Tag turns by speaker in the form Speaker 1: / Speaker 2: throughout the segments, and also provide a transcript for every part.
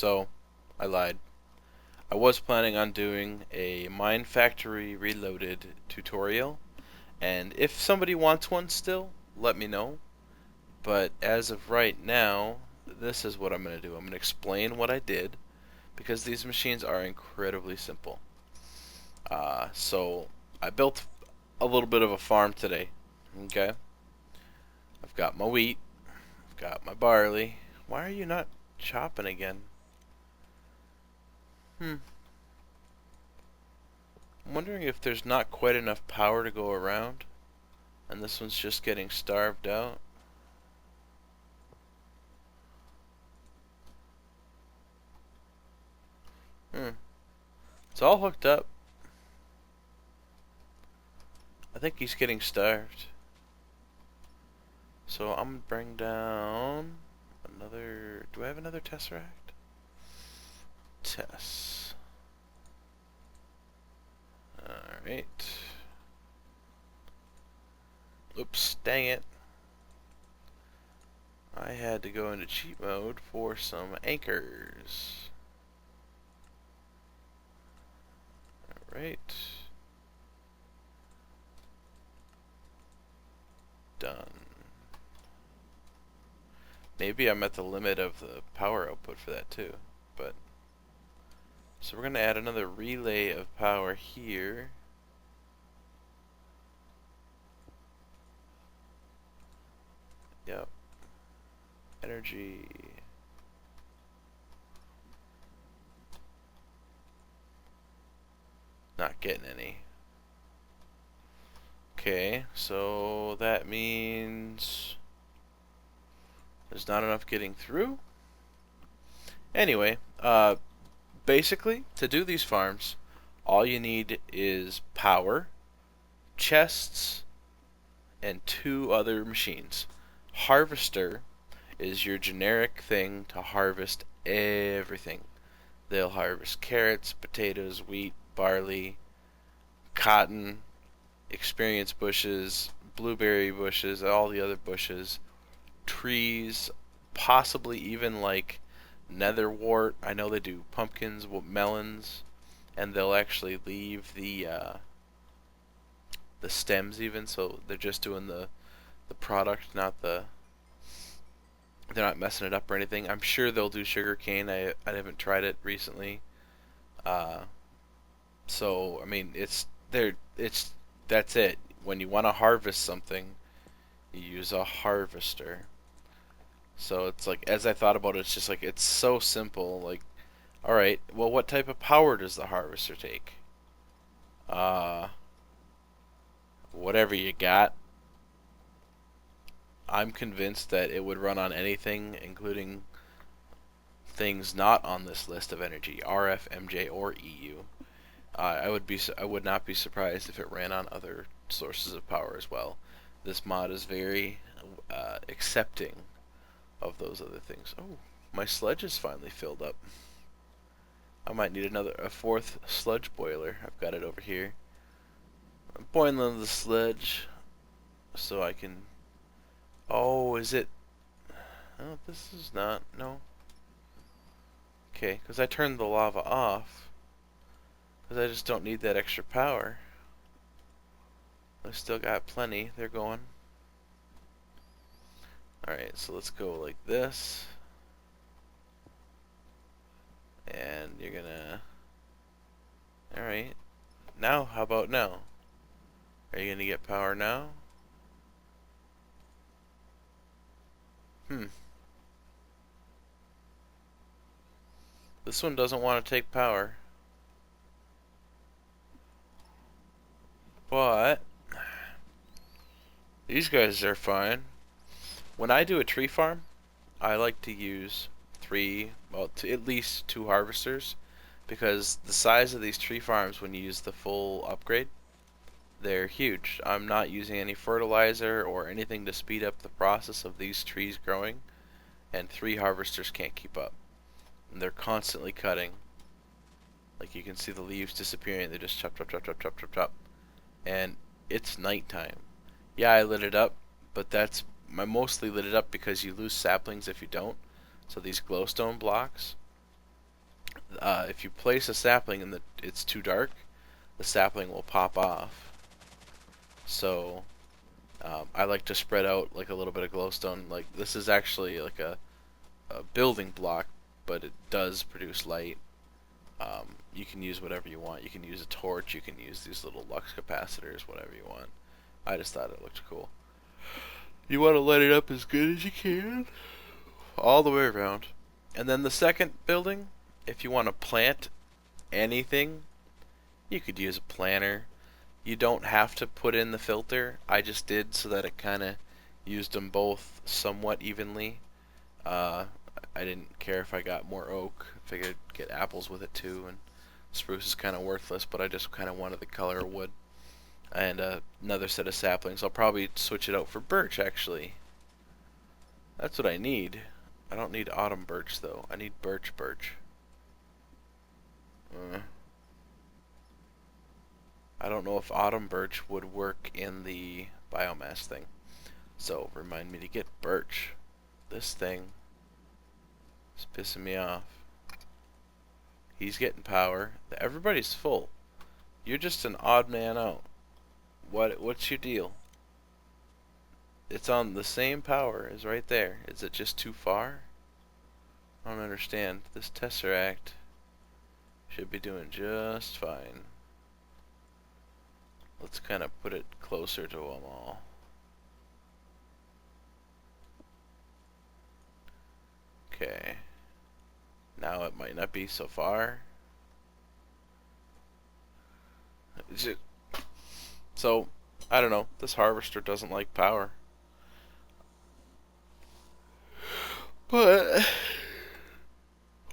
Speaker 1: So, I lied. I was planning on doing a Mine Factory Reloaded tutorial, and if somebody wants one still, let me know. But as of right now, this is what I'm going to do. I'm going to explain what I did, because these machines are incredibly simple. So, I built a little bit of a farm today. Okay? I've got my wheat, I've got my barley. Why are you not chopping again? I'm wondering if there's not quite enough power to go around, and this one's just getting starved out. It's all hooked up. I think he's getting starved. So I'm gonna bring down another... Do I have another Tesseract? Tess. Alright. Oops, dang it. I had to go into cheat mode for some anchors. Alright. Done. Maybe I'm at the limit of the power output for that too, but... So we're going to add another relay of power here. Yep. Energy. Not getting any. Okay, so that means there's not enough getting through. Anyway, basically, to do these farms, all you need is power, chests, and 2 other machines. Harvester is your generic thing to harvest everything. They'll harvest carrots, potatoes, wheat, barley, cotton, experience bushes, blueberry bushes, all the other bushes, trees, possibly even like netherwort. I know they do pumpkins, melons, and they'll actually leave the stems even, so they're just doing the product, not the... They're not messing it up or anything. I'm sure they'll do sugarcane. I haven't tried it recently. So I mean, that's it. When you want to harvest something, you use a harvester. So it's like, as I thought about it, it's just like, it's so simple. Like, all right, well, what type of power does the harvester take? Whatever you got. I'm convinced that it would run on anything, including things not on this list of energy, RF, MJ, or EU. I would not be surprised if it ran on other sources of power as well. This mod is very accepting of those other things. Oh, my sledge is finally filled up. I might need a 4th sludge boiler. I've got it over here. I'm boiling the sledge so I can... Oh, is it... Oh, this is not... No. Okay, because I turned the lava off. Because I just don't need that extra power. I still got plenty. They're going. Alright, so let's go like this. And you're gonna... Alright. Now, how about now? Are you gonna get power now? This one doesn't want to take power. But these guys are fine. When I do a tree farm, I like to use at least 2 harvesters, because the size of these tree farms, when you use the full upgrade, they're huge. I'm not using any fertilizer or anything to speed up the process of these trees growing, and 3 harvesters can't keep up. And they're constantly cutting. Like, you can see the leaves disappearing. They just chop, chop, chop, chop, chop, chop, chop. And it's nighttime. Yeah, I lit it up, but I mostly lit it up because you lose saplings if you don't. So these glowstone blocks, If you place a sapling and it's too dark, the sapling will pop off. So I like to spread out like a little bit of glowstone. Like this is actually like a building block, but it does produce light. You can use whatever you want. You can use a torch. You can use these little lux capacitors, whatever you want. I just thought it looked cool. You want to light it up as good as you can, all the way around. And then the second building, if you want to plant anything, you could use a planter. You don't have to put in the filter. I just did so that it kind of used them both somewhat evenly. I didn't care if I got more oak. Figured I'd get apples with it too, and spruce is kind of worthless, but I just kind of wanted the color of wood. And another set of saplings. I'll probably switch it out for birch, actually. That's what I need. I don't need autumn birch, though. I need birch. I don't know if autumn birch would work in the biomass thing. So, remind me to get birch. This thing is pissing me off. He's getting power. Everybody's full. You're just an odd man out. What's your deal? It's on the same power as right there. Is it just too far? I don't understand. This Tesseract should be doing just fine. Let's kind of put it closer to them all. Okay. Now it might not be so far. So, I don't know. This harvester doesn't like power. But,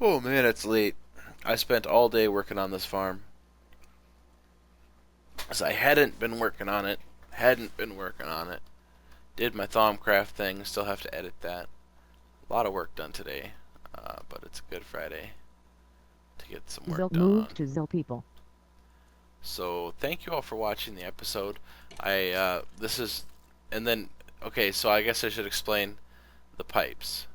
Speaker 1: oh man, it's late. I spent all day working on this farm. As I hadn't been working on it. Did my Thaumcraft thing. Still have to edit that. A lot of work done today. But it's a Good Friday to get some work done.
Speaker 2: Move to Zill people.
Speaker 1: So thank you all for watching the episode. This is, and then, okay, so I guess I should explain the pipes.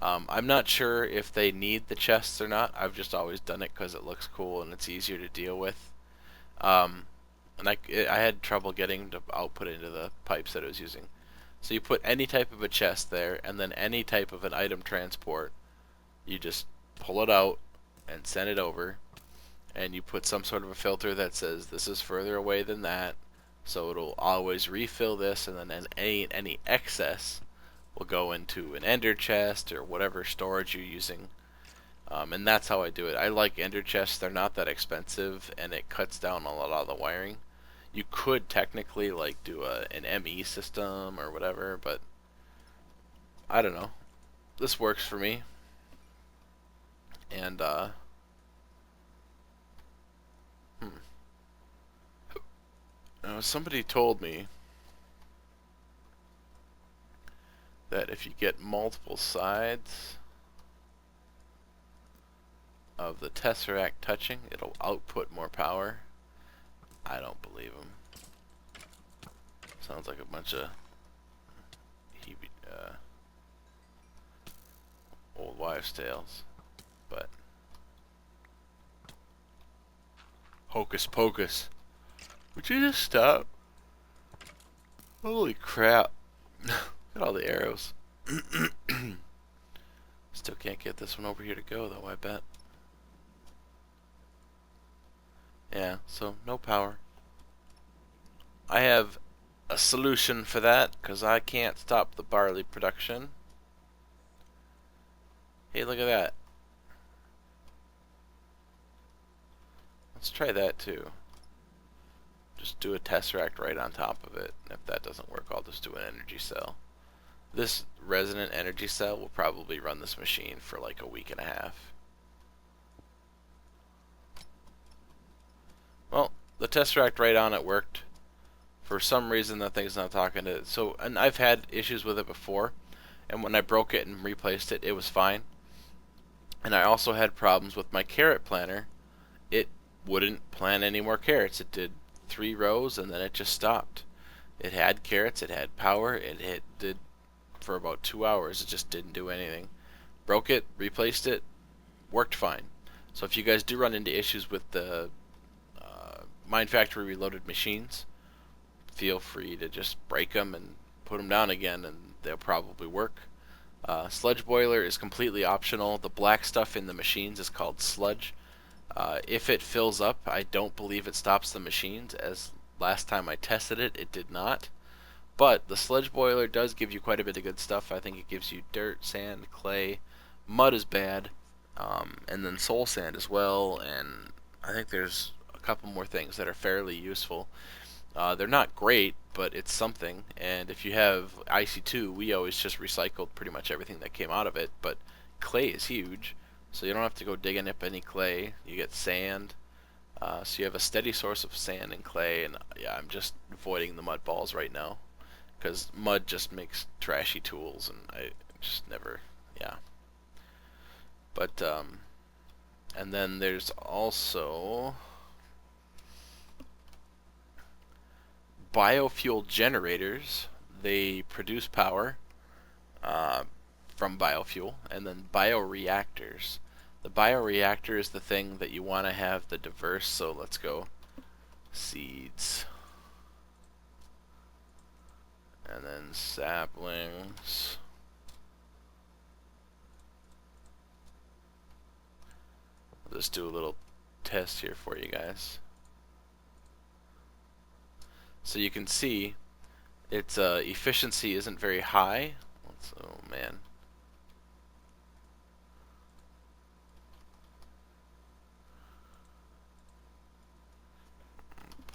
Speaker 1: I'm not sure if they need the chests or not. I've just always done it because it looks cool and it's easier to deal with. And I had trouble getting to output into the pipes that I was using. So you put any type of a chest there, and then any type of an item transport. You just pull it out and send it over. And you put some sort of a filter that says this is further away than that, so it'll always refill this, and then any excess will go into an ender chest or whatever storage you're using. And that's how I do it. I like ender chests. They're not that expensive, and it cuts down a lot of the wiring. You could technically like do an ME system or whatever, but I don't know. This works for me. And somebody told me that if you get multiple sides of the Tesseract touching, it'll output more power. I don't believe him. Sounds like a bunch of old wives' tales. But hocus pocus. Would you just stop? Holy crap. Look at all the arrows. Still can't get this one over here to go though, I bet. Yeah, so no power. I have a solution for that, because I can't stop the barley production. Hey, look at that. Let's try that too. Just do a Tesseract right on top of it. If that doesn't work, I'll just do an energy cell. This resonant energy cell will probably run this machine for like a week and a half. Well, the Tesseract right on it worked. For some reason that thing's not talking to it. So, and I've had issues with it before, and when I broke it and replaced it, it was fine. And I also had problems with my carrot planter. It wouldn't plant any more carrots. It did 3 rows and then it just stopped. It had carrots, it had power, it did for about 2 hours. It just didn't do anything. Broke it, replaced it, worked fine. So if you guys do run into issues with the Mine Factory Reloaded machines, feel free to just break them and put them down again, and they'll probably work. Sludge boiler is completely optional. The black stuff in the machines is called sludge. If it fills up, I don't believe it stops the machines, as last time I tested it, it did not. But the sludge boiler does give you quite a bit of good stuff. I think it gives you dirt, sand, clay. Mud is bad, and then soul sand as well, and I think there's a couple more things that are fairly useful. They're not great, but it's something. And if you have IC2, we always just recycled pretty much everything that came out of it. But clay is huge, so you don't have to go digging up any clay. You get sand, so you have a steady source of sand and clay. And yeah, I'm just avoiding the mud balls right now because mud just makes trashy tools, and I just never, yeah. But and then there's also biofuel generators. They produce power uh, from biofuel, and then bioreactors. The bioreactor is the thing that you want to have the diverse. So let's go seeds, and then saplings. I'll just do a little test here for you guys. So you can see its efficiency isn't very high. Oh man.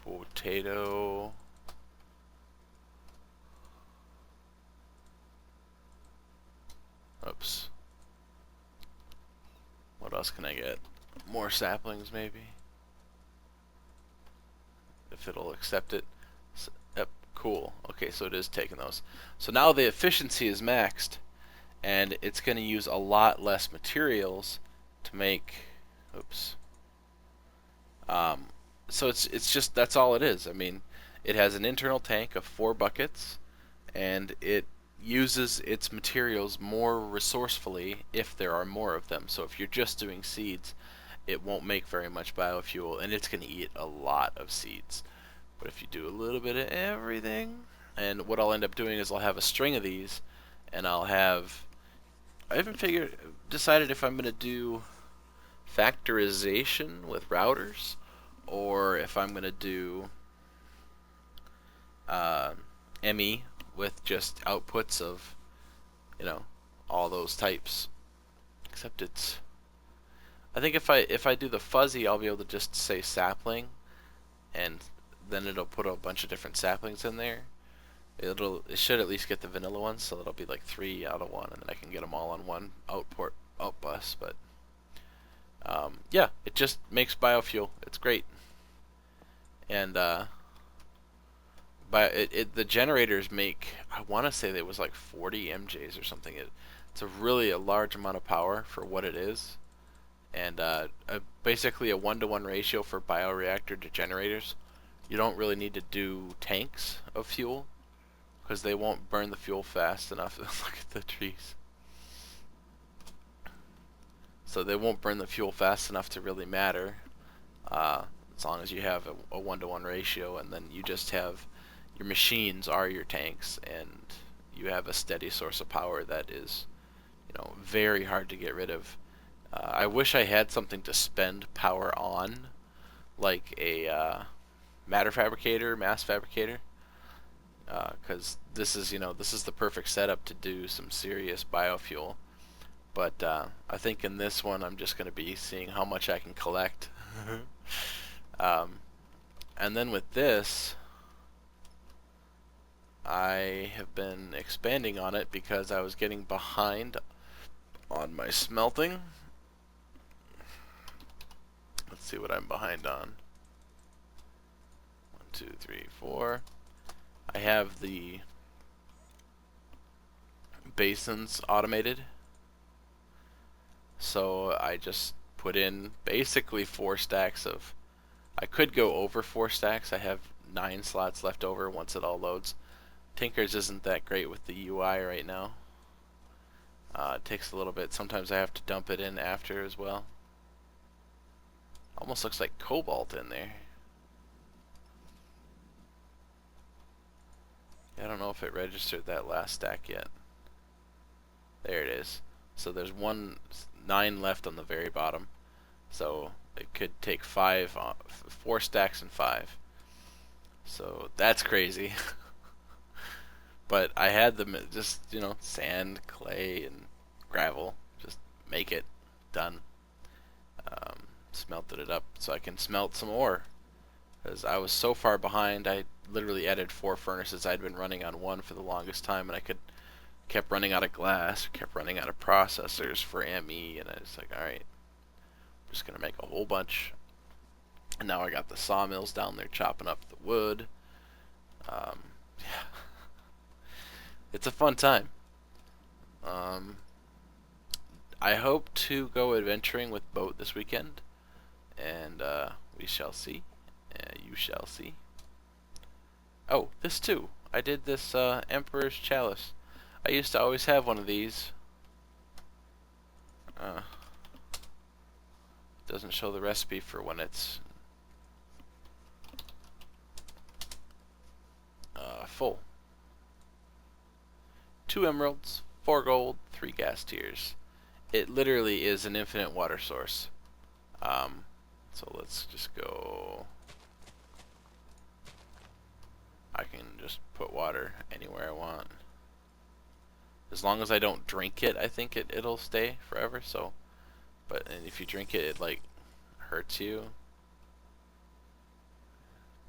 Speaker 1: Potato. Oops. What else can I get? More saplings maybe? If it'll accept it. So, yep, cool. Okay, so it is taking those. So now the efficiency is maxed, and it's going to use a lot less materials to make. Oops. So it's just, that's all it is. I mean, it has an internal tank of 4 buckets, and it uses its materials more resourcefully if there are more of them. So if you're just doing seeds, it won't make very much biofuel, and it's going to eat a lot of seeds. But if you do a little bit of everything, and what I'll end up doing is I'll have a string of these, and I haven't decided if I'm going to do factorization with routers, or if I'm going to do ME with just outputs of, all those types. Except I think if I do the fuzzy, I'll be able to just say sapling, and then it'll put a bunch of different saplings in there. It should at least get the vanilla ones, so it'll be like 3 out of 1, and then I can get them all on one out bus. But yeah, it just makes biofuel. It's great. And the generators make, I want to say there was like 40 MJs or something. It's a large amount of power for what it is, and basically a 1-to-1 ratio for bioreactor to generators. You don't really need to do tanks of fuel because they won't burn the fuel fast enough. Look at the trees. So they won't burn the fuel fast enough to really matter, as long as you have a 1-to-1 ratio, and then you just have your machines are your tanks, and you have a steady source of power that is, very hard to get rid of. I wish I had something to spend power on, like a mass fabricator, because this is the perfect setup to do some serious biofuel. But I think in this one I'm just going to be seeing how much I can collect. And then with this, I have been expanding on it because I was getting behind on my smelting. Let's see what I'm behind on. 1, 2, 3, 4. I have the basins automated, so I just put in basically 4 stacks of. I could go over 4 stacks. I have 9 slots left over once it all loads. Tinker's isn't that great with the UI right now. It takes a little bit. Sometimes I have to dump it in after as well. Almost looks like cobalt in there. I don't know if it registered that last stack yet. There it is. So there's 9 left on the very bottom. So it could take 4 stacks and 5. So that's crazy. But I had them just, sand, clay, and gravel. Just make it. Done. Smelted it up so I can smelt some ore. Because I was so far behind, I literally added 4 furnaces. I'd been running on 1 for the longest time, and kept running out of glass, kept running out of processors for ME, and I was like, alright, I'm just going to make a whole bunch. And now I got the sawmills down there chopping up the wood. Yeah. It's a fun time. I hope to go adventuring with boat this weekend, and we shall see. You shall see. Oh, this too. I did this Emperor's Chalice. I used to always have one of these. Doesn't show the recipe for when it's full. 2 emeralds, 4 gold, 3 gas tiers. It literally is an infinite water source. So let's just go. I can just put water anywhere I want. As long as I don't drink it, I think it'll stay forever. So, and if you drink it, it like hurts you.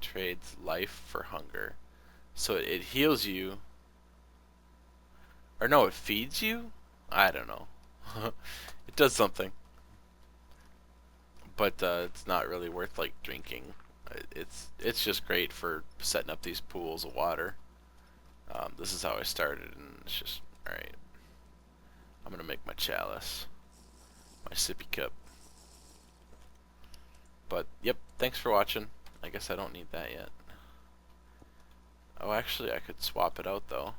Speaker 1: Trades life for hunger. So it heals you. Or no, it feeds you? I don't know. It does something. But it's not really worth like drinking. It's just great for setting up these pools of water. This is how I started, and it's just alright. I'm gonna make my chalice, my sippy cup. But yep, thanks for watching. I guess I don't need that yet. Oh, actually, I could swap it out though.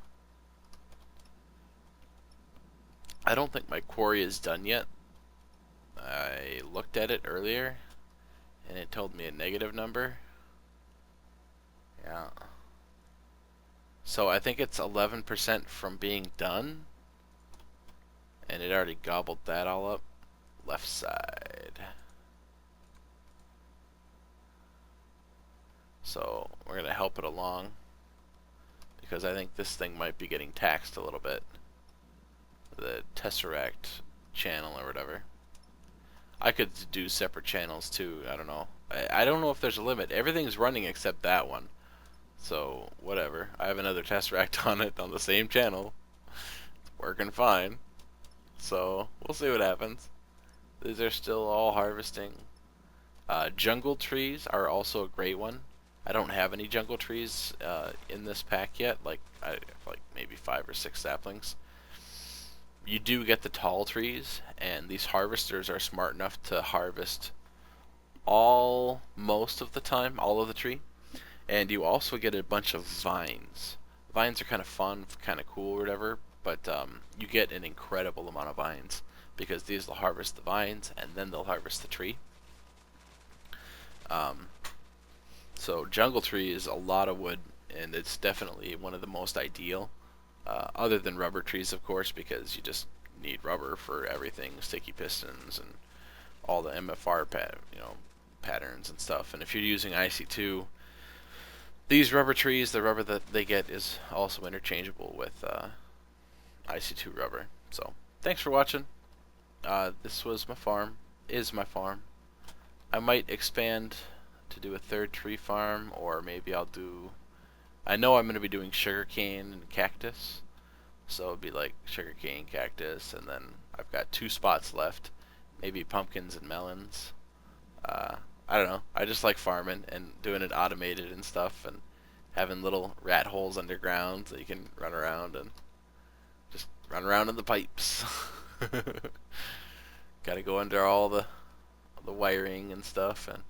Speaker 1: I don't think my quarry is done yet. I looked at it earlier, and it told me a negative number. Yeah. So I think it's 11% from being done, and it already gobbled that all up. Left side. So we're gonna help it along, because I think this thing might be getting taxed a little bit. The Tesseract channel or whatever. I could do separate channels too. I don't know. I don't know if there's a limit. Everything's running except that one. So whatever. I have another Tesseract on it on the same channel. It's working fine. So we'll see what happens. These are still all harvesting. Jungle trees are also a great one. I don't have any jungle trees in this pack yet. Like maybe 5 or 6 saplings. You do get the tall trees, and these harvesters are smart enough to harvest most of the time, all of the tree. And you also get a bunch of vines. Vines are kind of fun, kind of cool or whatever, but you get an incredible amount of vines, because these will harvest the vines and then they'll harvest the tree. So jungle tree is a lot of wood, and it's definitely one of the most ideal. Other than rubber trees, of course, because you just need rubber for everything, sticky pistons and all the MFR patterns and stuff. And if you're using IC2, these rubber trees, the rubber that they get is also interchangeable with IC2 rubber. So thanks for watching. This was my farm. I might expand to do a 3rd tree farm, or maybe I'll do. I know I'm going to be doing sugarcane and cactus, so it'll be like sugarcane, cactus, and then I've got 2 spots left, maybe pumpkins and melons. I don't know. I just like farming and doing it automated and stuff, and having little rat holes underground so you can run around and just run around in the pipes. Got to go under all the wiring and stuff, and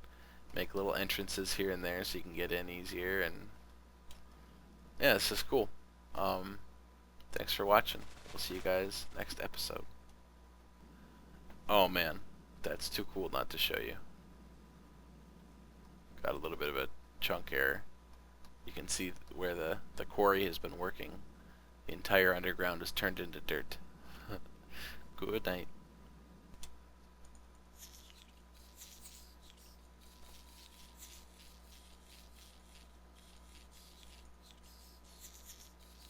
Speaker 1: make little entrances here and there so you can get in easier. And yeah, this is cool. Thanks for watching. We'll see you guys next episode. Oh man, that's too cool not to show you. got a little bit of a chunk error. You can see where the quarry has been working. The entire underground is turned into dirt. Good night.